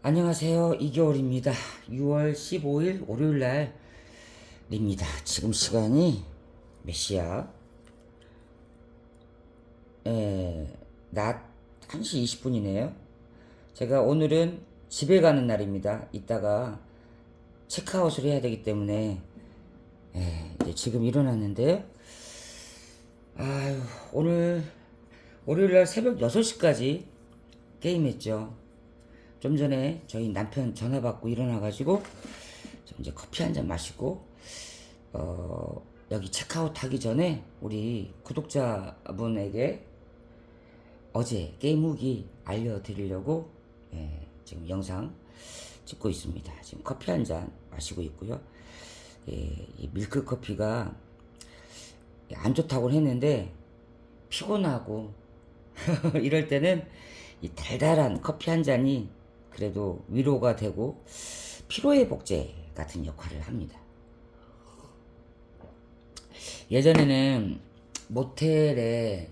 안녕하세요. 이겨울입니다. 6월 15일 월요일 날입니다. 지금 시간이 몇 시야? 낮 1시 20분이네요. 제가 오늘은 집에 가는 날입니다. 이따가 체크아웃을 해야 되기 때문에 이제 지금 일어났는데요. 아유, 오늘 월요일 날 새벽 6시까지 게임했죠. 좀 전에 저희 남편 전화 받고 일어나가지고 이제 커피 한 잔 마시고 여기 체크아웃 하기 전에 우리 구독자분에게 어제 게임 후기 알려드리려고 지금 영상 찍고 있습니다. 지금 커피 한 잔 마시고 있고요. 이 밀크 커피가 안 좋다고 했는데 피곤하고 이럴 때는 이 달달한 커피 한 잔이 그래도 위로가 되고 피로회복제 같은 역할을 합니다. 예전에는 모텔에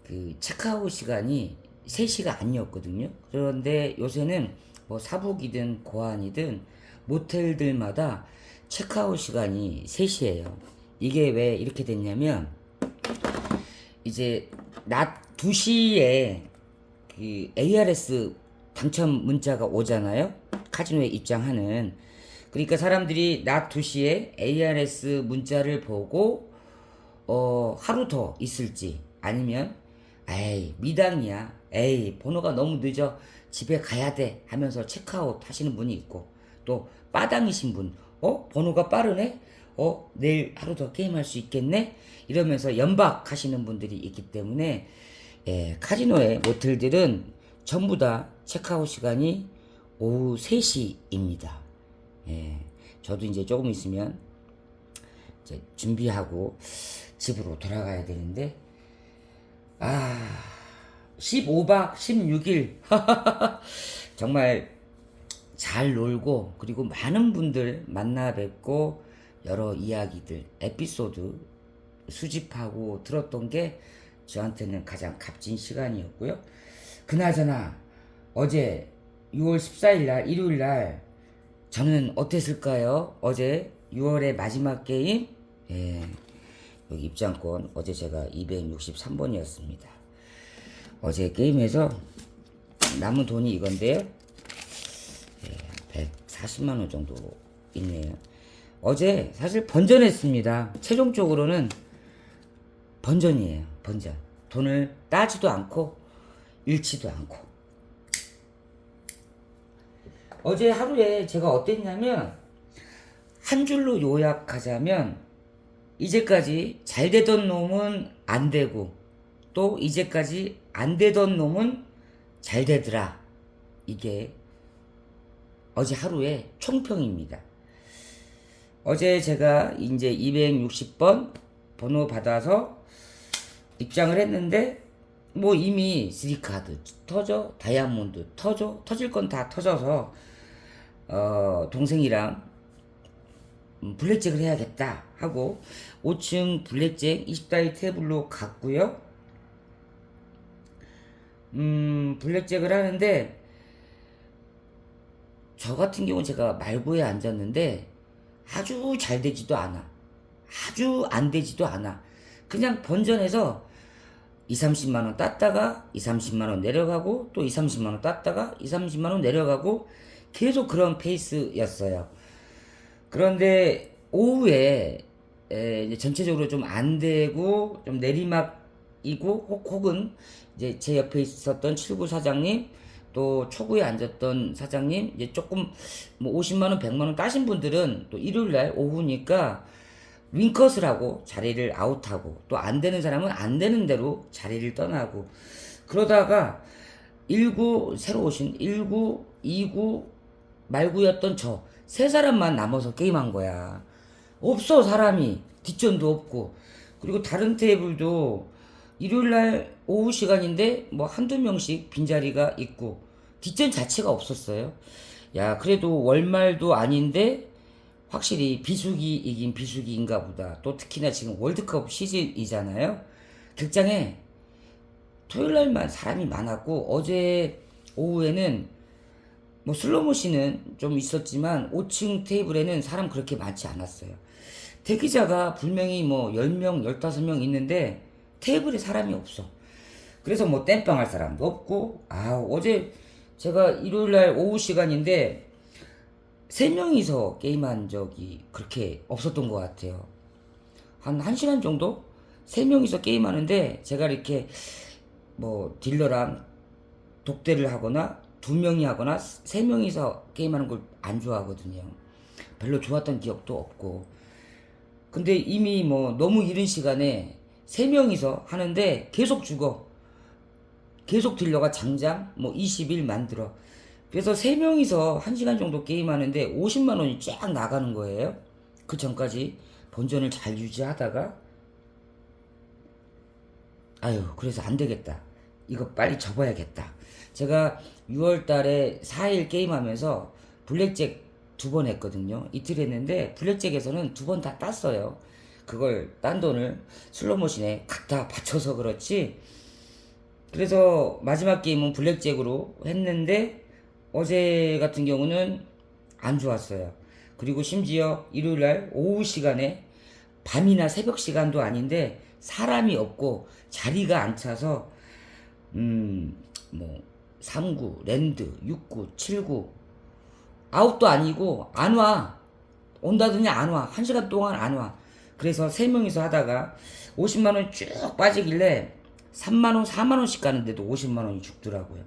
그 체크아웃 시간이 3시가 아니었거든요. 그런데 요새는 뭐 사북이든 고안이든 모텔들마다 체크아웃 시간이 3시예요. 이게 왜 이렇게 됐냐면 이제 낮 2시에 그 ARS 당첨 문자가 오잖아요. 카지노에 입장하는. 그러니까 사람들이 낮 2시에 ARS 문자를 보고 하루 더 있을지 아니면 에이 미당이야, 에이 번호가 너무 늦어, 집에 가야 돼 하면서 체크아웃 하시는 분이 있고, 또 빠당이신 분, 번호가 빠르네, 내일 하루 더 게임할 수 있겠네 이러면서 연박하시는 분들이 있기 때문에 카지노의 모텔들은 전부 다 체크아웃 시간이 오후 3시입니다. 저도 이제 조금 있으면 이제 준비하고 집으로 돌아가야 되는데, 15박 16일 정말 잘 놀고, 그리고 많은 분들 만나 뵙고 여러 이야기들, 에피소드 수집하고 들었던 게 저한테는 가장 값진 시간이었고요. 그나저나 어제 6월 14일 날 일요일 날 저는 어땠을까요? 어제 6월의 마지막 게임, 여기 입장권 어제 제가 263번이었습니다. 어제 게임에서 남은 돈이 이건데요. 140만원 정도 있네요. 어제 사실 번전했습니다. 최종적으로는 번전이에요. 번전. 돈을 따지도 않고 잃지도 않고. 어제 하루에 제가 어땠냐면, 한 줄로 요약하자면 이제까지 잘 되던 놈은 안 되고, 또 이제까지 안 되던 놈은 잘 되더라. 이게 어제 하루의 총평입니다. 어제 제가 이제 260번 번호 받아서 입장을 했는데, 뭐 이미 3카드 터져, 다이아몬드 터져, 터질 건 다 터져서 동생이랑 블랙잭을 해야겠다 하고 5층 블랙잭 20다이 테이블로 갔고요. 블랙잭을 하는데, 저 같은 경우는 제가 말고에 앉았는데 아주 잘 되지도 않아, 아주 안 되지도 않아. 그냥 번전해서 2, 30만원 땄다가 2, 30만원 내려가고, 또 2, 30만원 땄다가 2, 30만원 내려가고, 계속 그런 페이스였어요. 그런데 오후에 이제 전체적으로 좀 안 되고 좀 내리막이고, 혹은 이제 제 옆에 있었던 79 사장님, 또 초구에 앉았던 사장님, 이제 조금 뭐 50만원 100만원 따신 분들은 또 일요일날 오후니까 윙컷을 하고 자리를 아웃하고, 또 안 되는 사람은 안 되는 대로 자리를 떠나고, 그러다가 19 새로 오신 19, 29 말구였던 저 세 사람만 남아서 게임한 거야. 없어, 사람이. 뒷전도 없고. 그리고 다른 테이블도 일요일날 오후 시간인데 뭐 한두 명씩 빈자리가 있고 뒷전 자체가 없었어요. 야, 그래도 월말도 아닌데 확실히 비수기 이긴 비수기인가 보다. 또 특히나 지금 월드컵 시즌이잖아요. 극장에 토요일 날만 사람이 많았고, 어제 오후에는 뭐 슬로모션은 좀 있었지만 5층 테이블에는 사람 그렇게 많지 않았어요. 대기자가 분명히 뭐 10명, 15명 있는데 테이블에 사람이 없어. 그래서 뭐 땜빵 할 사람도 없고, 어제 제가 일요일날 오후 시간인데 3명이서 게임한 적이 그렇게 없었던 것 같아요. 한 1시간 정도? 3명이서 게임하는데 제가 이렇게 뭐 딜러랑 독대를 하거나 2명이 하거나 3명이서 게임하는 걸 안 좋아하거든요. 별로 좋았던 기억도 없고. 근데 이미 뭐 너무 이른 시간에 3명이서 하는데 계속 죽어. 계속 딜러가 장장 뭐 20일 만들어. 그래서 3명이서 1시간 정도 게임하는데 50만원이 쫙 나가는 거예요. 그 전까지 본전을 잘 유지하다가 그래서 안 되겠다. 이거 빨리 접어야겠다. 제가 6월 달에 4일 게임하면서 블랙잭 2번 했거든요. 이틀 했는데 블랙잭에서는 2번 다 땄어요. 그걸 딴 돈을 슬로모션에 갖다 바쳐서 그렇지. 그래서 마지막 게임은 블랙잭으로 했는데 어제 같은 경우는 안 좋았어요. 그리고 심지어 일요일날 오후 시간에 밤이나 새벽 시간도 아닌데 사람이 없고 자리가 안 차서 뭐 3구, 랜드, 6구, 7구 아웃도 아니고 안 와. 온다더니 안 와. 1시간 동안 안 와. 그래서 3명이서 하다가 50만원 쭉 빠지길래 3만원, 4만원씩 가는데도 50만원이 죽더라고요.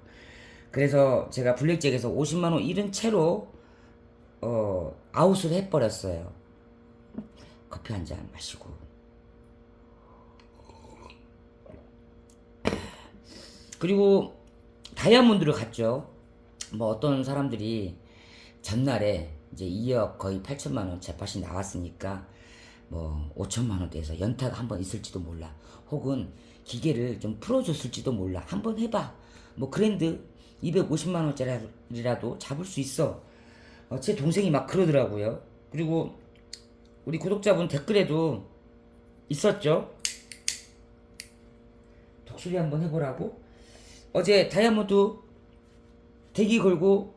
그래서 제가 블랙잭에서 50만원 잃은 채로 아웃을 해버렸어요. 커피 한 잔 마시고. 그리고 다이아몬드를 갔죠. 뭐 어떤 사람들이 전날에 이제 2억 거의 8천만원 재팟이 나왔으니까 뭐 5천만원대에서 연타가 한번 있을지도 몰라. 혹은 기계를 좀 풀어줬을지도 몰라. 한번 해봐. 뭐 그랜드 250만원짜리라도 잡을 수 있어. 제 동생이 막 그러더라고요. 그리고 우리 구독자분 댓글에도 있었죠. 독수리 한번 해보라고. 어제 다이아몬드 대기 걸고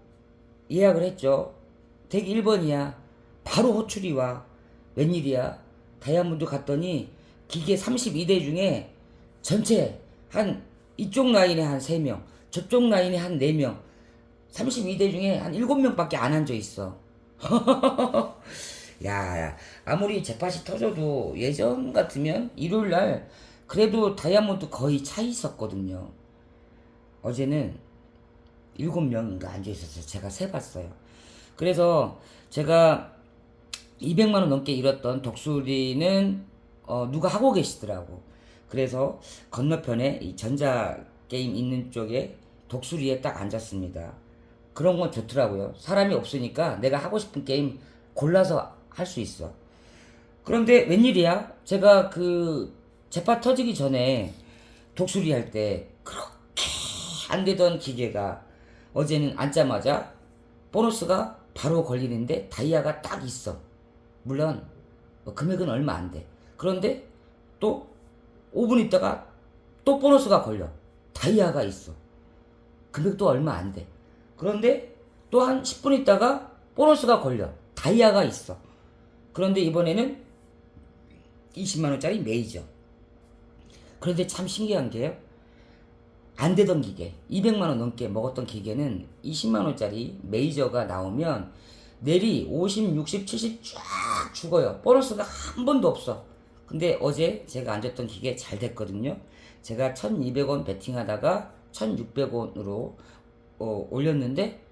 예약을 했죠. 대기 1번이야. 바로 호출이 와. 웬일이야. 다이아몬드 갔더니 기계 32대 중에 전체 한 이쪽 라인에 한 3명, 저쪽 라인에 한 4명, 32대 중에 한 7명밖에 안 앉아 있어. 야, 아무리 재팟이 터져도 예전 같으면 일요일날 그래도 다이아몬드 거의 차 있었거든요. 어제는 7명인가 앉아 있었어요. 제가 세봤어요. 그래서 제가 200만원 넘게 잃었던 독수리는 누가 하고 계시더라고. 그래서 건너편에 이 전자게임 있는 쪽에 독수리에 딱 앉았습니다. 그런 건 좋더라고요. 사람이 없으니까 내가 하고 싶은 게임 골라서 할 수 있어. 그런데 웬일이야? 제가 그 재팟 터지기 전에 독수리 할 때 그렇게 안 되던 기계가 어제는 앉자마자 보너스가 바로 걸리는데 다이아가 딱 있어. 물론 금액은 얼마 안 돼. 그런데 또 5분 있다가 또 보너스가 걸려. 다이아가 있어. 금액도 얼마 안 돼. 그런데 또 한 10분 있다가 보너스가 걸려. 다이아가 있어. 그런데 이번에는 20만원짜리 메이저. 그런데 참 신기한 게요. 안 되던 기계, 200만원 넘게 먹었던 기계는 20만원짜리 메이저가 나오면 내리 50, 60, 70 쫙 죽어요. 보너스가 한 번도 없어. 근데 어제 제가 앉았던 기계 잘 됐거든요. 제가 1200원 베팅하다가 1600원으로 올렸는데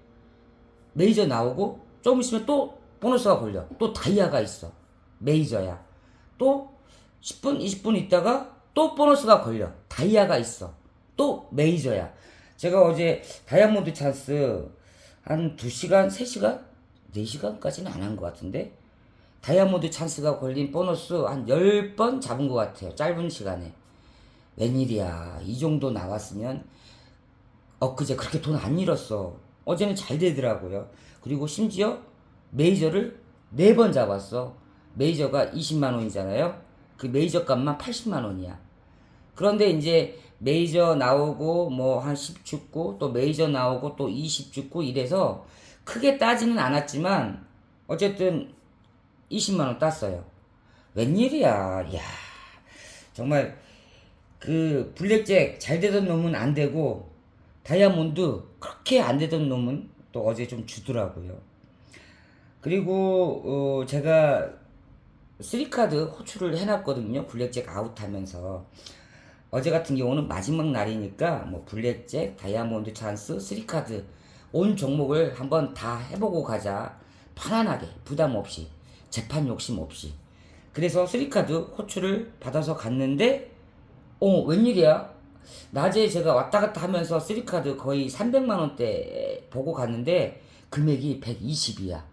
메이저 나오고 조금 있으면 또 보너스가 걸려. 또 다이아가 있어. 메이저야. 또 10분, 20분 있다가 또 보너스가 걸려. 다이아가 있어. 또 메이저야. 제가 어제 다이아몬드 찬스 한 2시간, 3시간? 4시간까지는 안 한 것 같은데 다이아몬드 찬스가 걸린 보너스 한 10번 잡은 것 같아요. 짧은 시간에. 웬일이야. 이 정도 나왔으면 엊그제 그렇게 돈 안 잃었어. 어제는 잘 되더라고요. 그리고 심지어 메이저를 4번 잡았어. 메이저가 20만원이잖아요. 그 메이저 값만 80만원이야. 그런데 이제 메이저 나오고 뭐 한 10축구 또 메이저 나오고 또 20축구 이래서 크게 따지는 않았지만 어쨌든 20만원 땄어요. 웬일이야. 야, 정말 그 블랙잭 잘 되던 놈은 안 되고 다이아몬드 그렇게 안 되던 놈은 또 어제 좀 주더라고요. 그리고 제가 3카드 호출을 해놨거든요. 블랙잭 아웃하면서 어제 같은 경우는 마지막 날이니까 뭐 블랙잭, 다이아몬드 찬스, 3카드 온 종목을 한번 다 해보고 가자. 편안하게 부담 없이 재판 욕심 없이. 그래서 3카드 호출을 받아서 갔는데 웬일이야? 낮에 제가 왔다 갔다 하면서 3카드 거의 300만원대 보고 갔는데 금액이 120이야.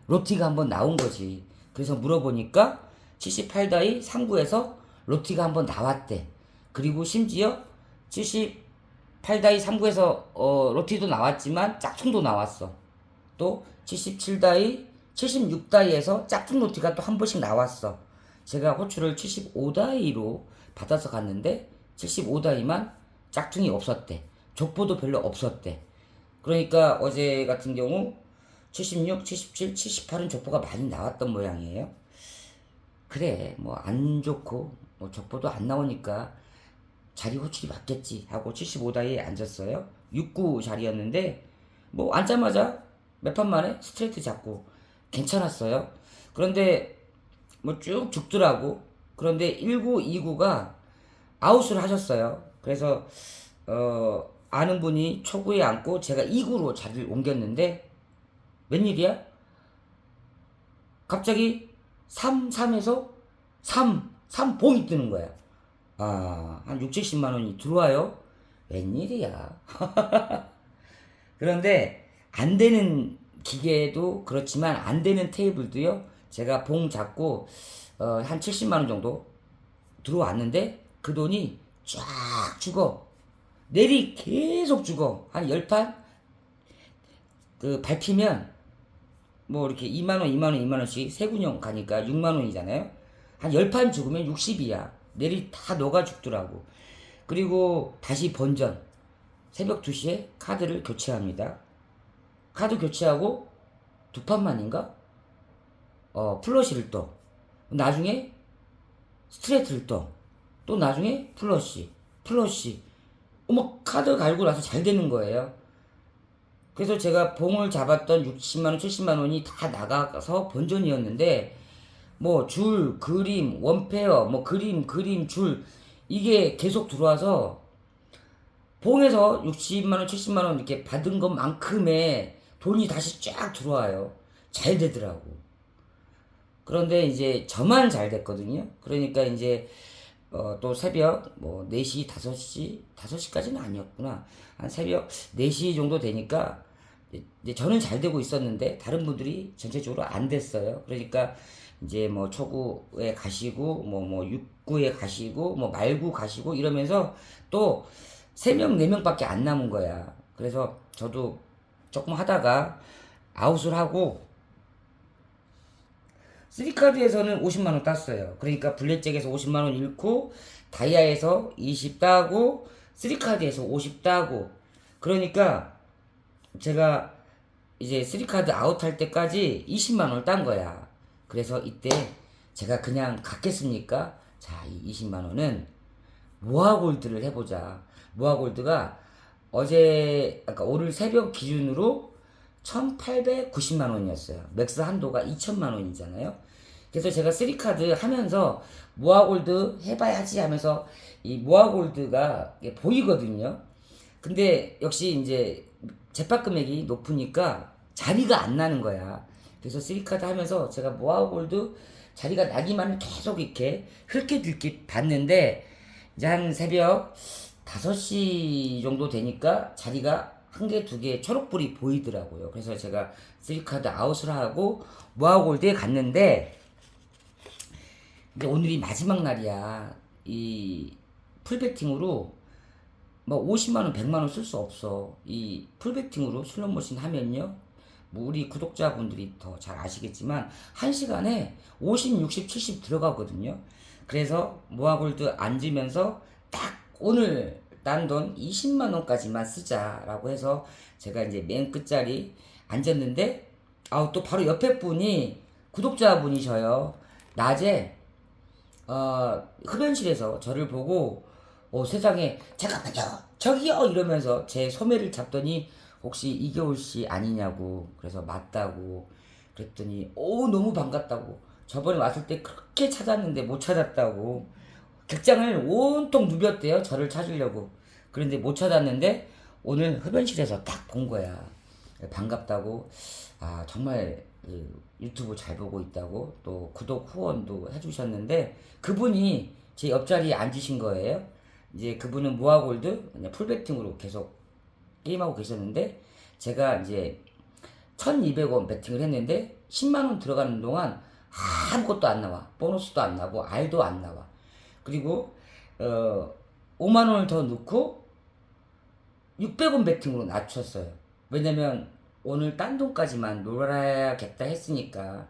로티가 한번 나온 거지. 그래서 물어보니까 78다이 상부에서 로티가 한번 나왔대. 그리고 심지어 78다이 상부에서 로티도 나왔지만 짝퉁도 나왔어. 또 77다이, 76다이에서 짝퉁 로티가 또 한 번씩 나왔어. 제가 호출을 75다이로 받아서 갔는데 75다이만 짝퉁이 없었대. 족보도 별로 없었대. 그러니까 어제 같은 경우 76, 77, 78은 족보가 많이 나왔던 모양이에요. 그래 뭐 안 좋고 뭐 족보도 안 나오니까 자리 호출이 맞겠지 하고 75다이에 앉았어요. 69 자리였는데 뭐 앉자마자 몇 판 만에 스트레이트 잡고 괜찮았어요. 그런데 뭐 쭉 죽더라고. 그런데 1929가 아웃을 하셨어요. 그래서 아는 분이 초구에 앉고 제가 2구로 자리를 옮겼는데 웬일이야? 갑자기 3, 3에서 3 봉이 뜨는 거야. 한 6, 70만 원이 들어와요. 웬일이야. 그런데 안 되는 기계도 그렇지만 안 되는 테이블도요. 제가 봉 잡고 한 70만 원 정도 들어왔는데 그 돈이 쫙 죽어. 내리 계속 죽어. 한 10판 그 밟히면 뭐 이렇게 2만원 2만원 2만원씩 세군형 가니까 6만원이잖아요. 한 10판 죽으면 60이야. 내리 다 녹아 죽더라고. 그리고 다시 본전. 새벽 2시에 카드를 교체합니다. 카드 교체하고 두 판만인가? 플러시를 떠. 나중에 스트레이트를 떠. 또 나중에 플러시. 카드 갈고 나서 잘 되는 거예요. 그래서 제가 봉을 잡았던 60만원, 70만원이 다 나가서 본전이었는데, 뭐, 줄, 그림, 원페어, 뭐, 그림, 줄, 이게 계속 들어와서, 봉에서 60만원, 70만원 이렇게 받은 것만큼의 돈이 다시 쫙 들어와요. 잘 되더라고. 그런데 이제 저만 잘 됐거든요. 그러니까 이제, 또 새벽 뭐 4시, 5시까지는 아니었구나. 한 새벽 4시 정도 되니까 이제 저는 잘 되고 있었는데 다른 분들이 전체적으로 안 됐어요. 그러니까 이제 뭐 초구에 가시고 뭐 육구에 가시고 뭐 말구 가시고 이러면서 또 3명, 4명밖에 안 남은 거야. 그래서 저도 조금 하다가 아웃을 하고 3카드에서는 50만원 땄어요. 그러니까 블랙잭에서 50만원 잃고 다이아에서 20 따고 3카드에서 50 따고 그러니까 제가 이제 3카드 아웃할 때까지 20만원을 딴 거야. 그래서 이때 제가 그냥 갖겠습니까? 자, 이 20만원은 모아골드를 해보자. 모아골드가 어제, 아까 오늘 새벽 기준으로 1890만원이었어요. 맥스 한도가 2000만원이잖아요. 그래서 제가 3카드 하면서 모아골드 해봐야지 하면서 이 모아골드가 보이거든요. 근데 역시 이제 재판 금액이 높으니까 자리가 안 나는 거야. 그래서 3카드 하면서 제가 모아골드 자리가 나기만 계속 이렇게 훑게 들게 봤는데 이제 한 새벽 5시 정도 되니까 자리가 한 개, 두 개 초록불이 보이더라고요. 그래서 제가 3카드 아웃을 하고 모아골드에 갔는데 근데 오늘이 마지막 날이야. 이 풀베팅으로 뭐 50만원, 100만원 쓸 수 없어. 이 풀베팅으로 슬롯머신 하면요. 뭐 우리 구독자분들이 더 잘 아시겠지만 1시간에 50, 60, 70 들어가거든요. 그래서 모아골드 앉으면서 딱 오늘 딴 돈 20만 원까지만 쓰자라고 해서 제가 이제 맨 끝자리 앉았는데, 또 바로 옆에 분이 구독자분이셔요. 낮에 흡연실에서 저를 보고 세상에 잠깐만요 저기요 이러면서 제 소매를 잡더니 혹시 이겨울 씨 아니냐고. 그래서 맞다고 그랬더니 너무 반갑다고, 저번에 왔을 때 그렇게 찾았는데 못 찾았다고 극장을 온통 누볐대요 저를 찾으려고. 그런데 못 찾았는데 오늘 흡연실에서 딱 본 거야. 반갑다고, 정말 유튜브 잘 보고 있다고, 또 구독 후원도 해주셨는데, 그분이 제 옆자리에 앉으신 거예요. 이제 그분은 모아골드 그냥 풀배팅으로 계속 게임하고 계셨는데, 제가 이제 1200원 배팅을 했는데 10만원 들어가는 동안 아무것도 안 나와. 보너스도 안 나고 알도 안 나와. 그리고 5만원을 더 넣고 600원 배팅으로 낮췄어요. 왜냐면 오늘 딴 돈까지만 놀아야겠다 했으니까.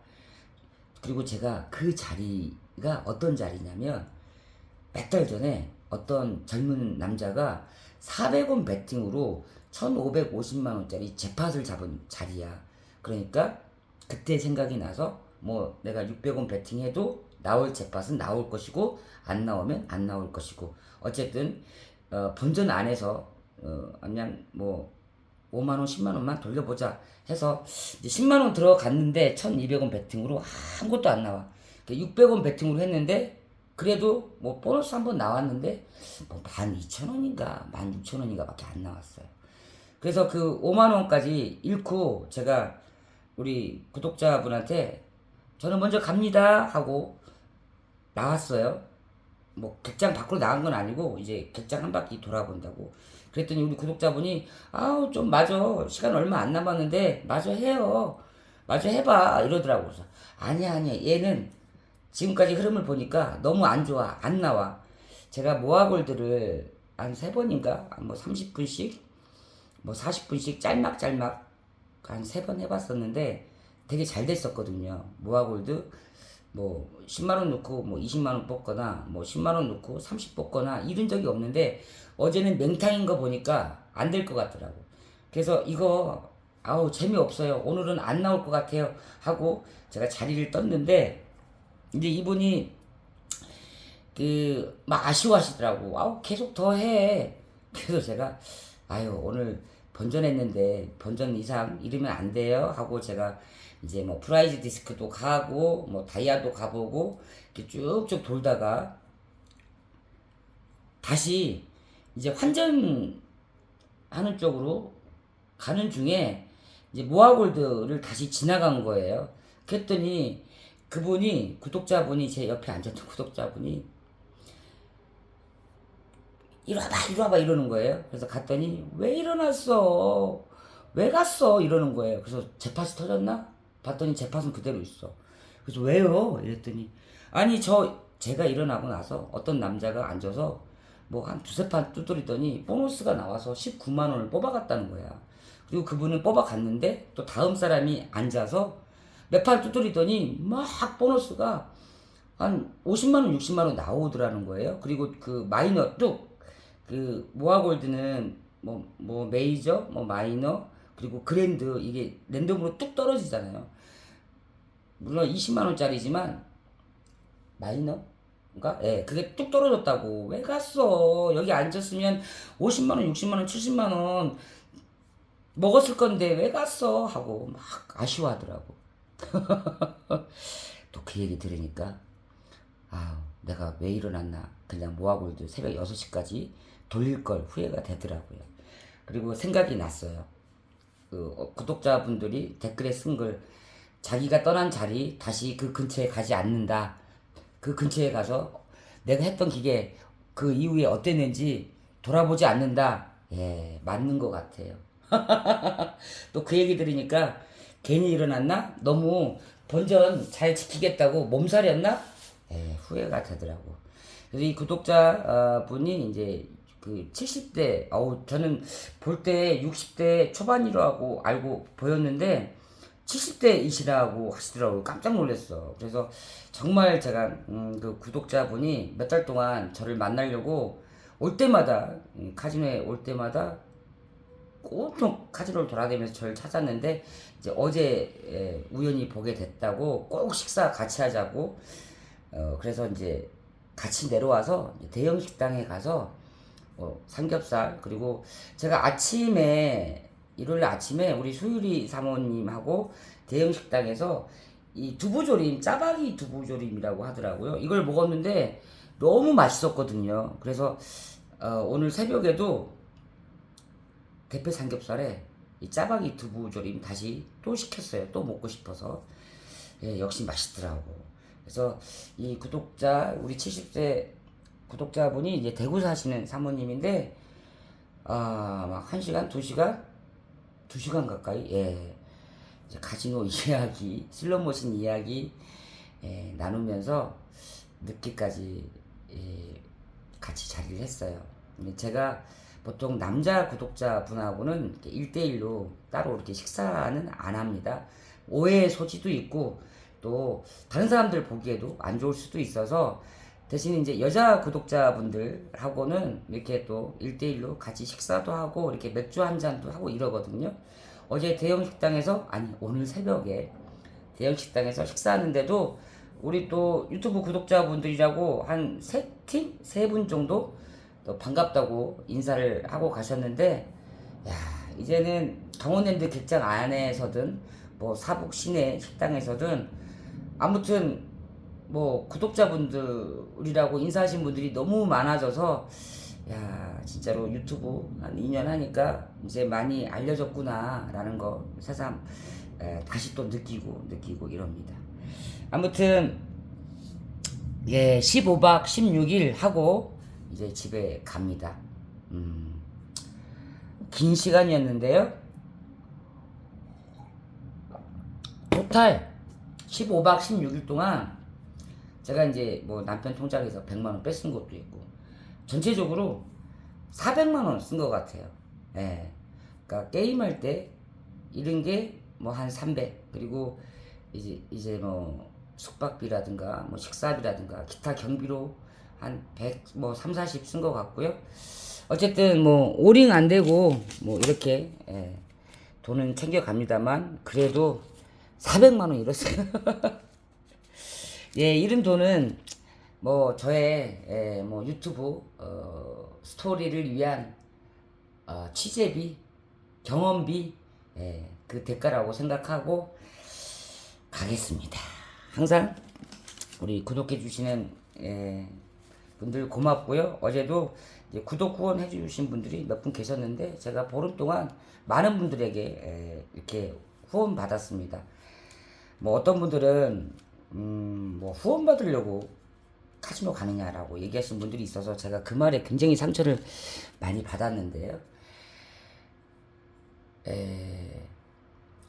그리고 제가 그 자리가 어떤 자리냐면, 몇 달 전에 어떤 젊은 남자가 400원 배팅으로 1550만원짜리 잭팟을 잡은 자리야. 그러니까 그때 생각이 나서, 뭐 내가 600원 배팅해도 나올 잭팟은 나올 것이고 안 나오면 안 나올 것이고, 어쨌든 본전 안에서 그냥 뭐 5만원 10만원만 돌려보자 해서 이제 10만원 들어갔는데 1200원 배팅으로 아무것도 안 나와. 600원 배팅으로 했는데 그래도 뭐 보너스 한번 나왔는데 뭐 12,000원인가 16,000원인가 밖에 안 나왔어요. 그래서 그 5만원까지 잃고 제가 우리 구독자분한테 저는 먼저 갑니다 하고 나왔어요. 뭐 객장 밖으로 나간 건 아니고 이제 객장 한 바퀴 돌아본다고. 그랬더니 우리 구독자분이 좀 마저 시간 얼마 안 남았는데 마저 해요, 마저 해봐 이러더라고. 그래서 아니야 얘는 지금까지 흐름을 보니까 너무 안 좋아, 안 나와. 제가 모아골드를 한 3번인가 뭐 30분씩 뭐 40분씩 짤막짤막 한 3번 해봤었는데 되게 잘 됐었거든요. 모아골드 뭐 10만원 넣고 뭐 20만원 뽑거나 뭐 10만원 넣고 30 뽑거나 이런 적이 없는데, 어제는 맹탕인 거 보니까 안 될 것 같더라고. 그래서 이거 재미없어요, 오늘은 안 나올 것 같아요 하고 제가 자리를 떴는데, 이제 이분이 막 아쉬워하시더라고. 계속 더 해. 그래서 제가 오늘 번전했는데 번전 이상 이러면 안 돼요 하고, 제가 이제 뭐 프라이즈 디스크도 가고 뭐 다이아도 가보고 이렇게 쭉쭉 돌다가 다시 이제 환전하는 쪽으로 가는 중에 이제 모아골드를 다시 지나간 거예요. 그랬더니 그분이, 구독자분이, 제 옆에 앉았던 구독자분이 이리 와봐 이러는 거예요. 그래서 갔더니 왜 일어났어, 왜 갔어 이러는 거예요. 그래서 잭팟이 터졌나 봤더니 잭팟은 그대로 있어. 그래서 왜요 이랬더니, 아니 제가 일어나고 나서 어떤 남자가 앉아서 뭐 한 두세 판 두드리더니 보너스가 나와서 19만원을 뽑아갔다는 거야. 그리고 그분은 뽑아갔는데 또 다음 사람이 앉아서 몇 판 두드리더니 막 보너스가 한 50만원 60만원 나오더라는 거예요. 그리고 그 마이너 그 모아골드는 뭐 메이저 뭐 마이너 그리고 그랜드, 이게 랜덤으로 뚝 떨어지잖아요. 물론 20만원짜리지만 마이너인가? 예, 그게 뚝 떨어졌다고. 왜 갔어? 여기 앉았으면 50만원 60만원 70만원 먹었을 건데 왜 갔어? 하고 막 아쉬워하더라고. 또 그 얘기 들으니까 내가 왜 일어났나, 그냥 모아골드 새벽 6시까지 돌릴 걸 후회가 되더라고요. 그리고 생각이 났어요. 구독자분들이 댓글에 쓴 걸, 자기가 떠난 자리 다시 그 근처에 가지 않는다. 그 근처에 가서 내가 했던 기계 그 이후에 어땠는지 돌아보지 않는다. 예, 맞는 것 같아요. 또 그 얘기 들으니까 괜히 일어났나? 너무 본전 잘 지키겠다고 몸살이었나? 예, 후회가 되더라고. 그래서 이 구독자 분이 이제 그 70대, 저는 볼 때 60대 초반이라고 알고 보였는데 70대이시라고 하시더라고요. 깜짝 놀랐어. 그래서 정말 제가 그 구독자분이 몇 달 동안 저를 만나려고 올 때마다 카지노에 올 때마다 온통 카지노를 돌아다니면서 저를 찾았는데 이제 어제 우연히 보게 됐다고 꼭 식사 같이 하자고 그래서 이제 같이 내려와서 대형 식당에 가서 삼겹살 그리고 제가 아침에 일요일 아침에 우리 수유리 사모님하고 대형 식당에서 이 두부조림 짜파기 두부조림이라고 하더라고요. 이걸 먹었는데 너무 맛있었거든요. 그래서 오늘 새벽에도 대패 삼겹살에 이 짜파기 두부조림 다시 또 시켰어요. 또 먹고 싶어서. 예, 역시 맛있더라고. 그래서 이 구독자 우리 70세 구독자분이 이제 대구 사시는 사모님인데 막 1시간, 2시간, 2시간 가까이 이제 카지노 이야기, 슬롯머신 이야기 나누면서 늦게까지 같이 자리를 했어요. 근데 제가 보통 남자 구독자분하고는 1대1로 따로 이렇게 식사는 안 합니다. 오해의 소지도 있고 또 다른 사람들 보기에도 안 좋을 수도 있어서 대신 이제 여자 구독자분들하고는 이렇게 또 1대1로 같이 식사도 하고 이렇게 맥주 한 잔도 하고 이러거든요. 어제 대형 식당에서 오늘 새벽에 대형 식당에서 식사하는데도 우리 또 유튜브 구독자분들이라고 한 세 분 정도 또 반갑다고 인사를 하고 가셨는데 야 이제는 강원랜드 객장 안에서든 뭐 사북 시내 식당에서든 아무튼 뭐 구독자분들이라고 인사하신 분들이 너무 많아져서 야 진짜로 유튜브 한 2년 하니까 이제 많이 알려졌구나 라는 거 새삼 다시 또 느끼고 이럽니다. 아무튼 15박 16일 하고 이제 집에 갑니다. 긴 시간이었는데요. 토탈 15박 16일 동안 제가 이제 뭐 남편 통장에서 100만원 뺏은 것도 있고 전체적으로 400만원 쓴 것 같아요. 그러니까 게임할 때 이런 게 뭐 한 300 그리고 이제 뭐 숙박비라든가 뭐 식사비라든가 기타 경비로 한 100 뭐 3, 40 쓴 것 같고요. 어쨌든 뭐 오링 안 되고 뭐 이렇게 돈은 챙겨갑니다만 그래도 400만원 잃었어요. 이런 돈은 뭐 저의 뭐 유튜브 스토리를 위한 취재비, 경험비 그 대가라고 생각하고 가겠습니다. 항상 우리 구독해 주시는 분들 고맙고요. 어제도 이제 구독 후원 해주신 분들이 몇 분 계셨는데 제가 보름 동안 많은 분들에게 이렇게 후원 받았습니다. 뭐 어떤 분들은 뭐 후원 받으려고 카지노 가느냐라고 얘기하신 분들이 있어서 제가 그 말에 굉장히 상처를 많이 받았는데요.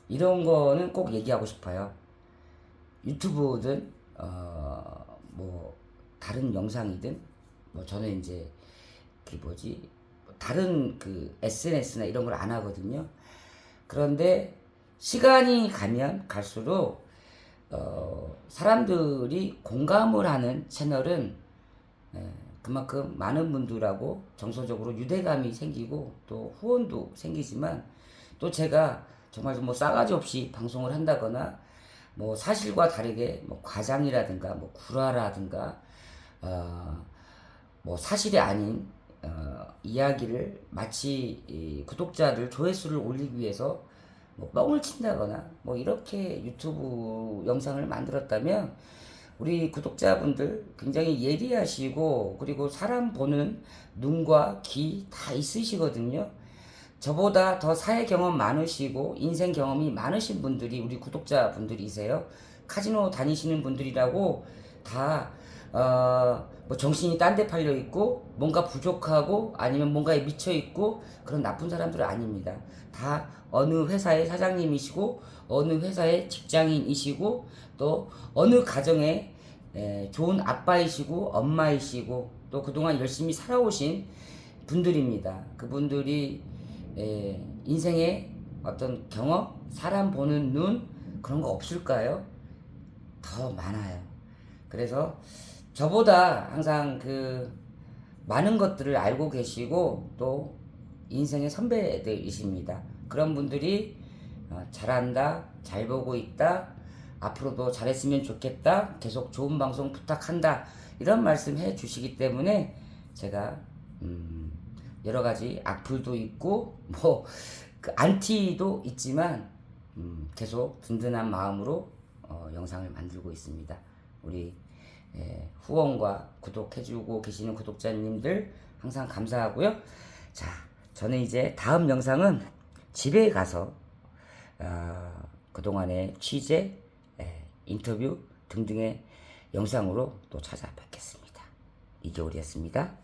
이런 거는 꼭 얘기하고 싶어요. 유튜브든 뭐 다른 영상이든 뭐 저는 이제 그 뭐지 다른 그 SNS나 이런 걸 안 하거든요. 그런데 시간이 가면 갈수록 사람들이 공감을 하는 채널은 그만큼 많은 분들하고 정서적으로 유대감이 생기고 또 후원도 생기지만 또 제가 정말 뭐 싸가지 없이 방송을 한다거나 뭐 사실과 다르게 뭐 과장이라든가 뭐 구라라든가 뭐 사실이 아닌 이야기를 마치 이 구독자들 조회수를 올리기 위해서 뭐 뻥을 친다거나 뭐 이렇게 유튜브 영상을 만들었다면 우리 구독자분들 굉장히 예리하시고 그리고 사람 보는 눈과 귀 다 있으시거든요. 저보다 더 사회 경험 많으시고 인생 경험이 많으신 분들이 우리 구독자분들이세요. 카지노 다니시는 분들이라고 다 뭐 정신이 딴 데 팔려 있고 뭔가 부족하고 아니면 뭔가에 미쳐 있고 그런 나쁜 사람들은 아닙니다. 다 어느 회사의 사장님이시고 어느 회사의 직장인이시고 또 어느 가정의 좋은 아빠이시고 엄마이시고 또 그동안 열심히 살아오신 분들입니다. 그분들이 인생의 어떤 경험, 사람 보는 눈 그런 거 없을까요? 더 많아요. 그래서 저보다 항상 그 많은 것들을 알고 계시고 또 인생의 선배들이십니다. 그런 분들이 잘한다, 잘 보고 있다, 앞으로도 잘했으면 좋겠다, 계속 좋은 방송 부탁한다, 이런 말씀 해 주시기 때문에 제가 여러 가지 악플도 있고 뭐 그 안티도 있지만 계속 든든한 마음으로 영상을 만들고 있습니다. 우리 후원과 구독해주고 계시는 구독자님들 항상 감사하고요. 자, 저는 이제 다음 영상은 집에 가서 그동안의 취재, 인터뷰 등등의 영상으로 또 찾아뵙겠습니다. 이겨울이었습니다.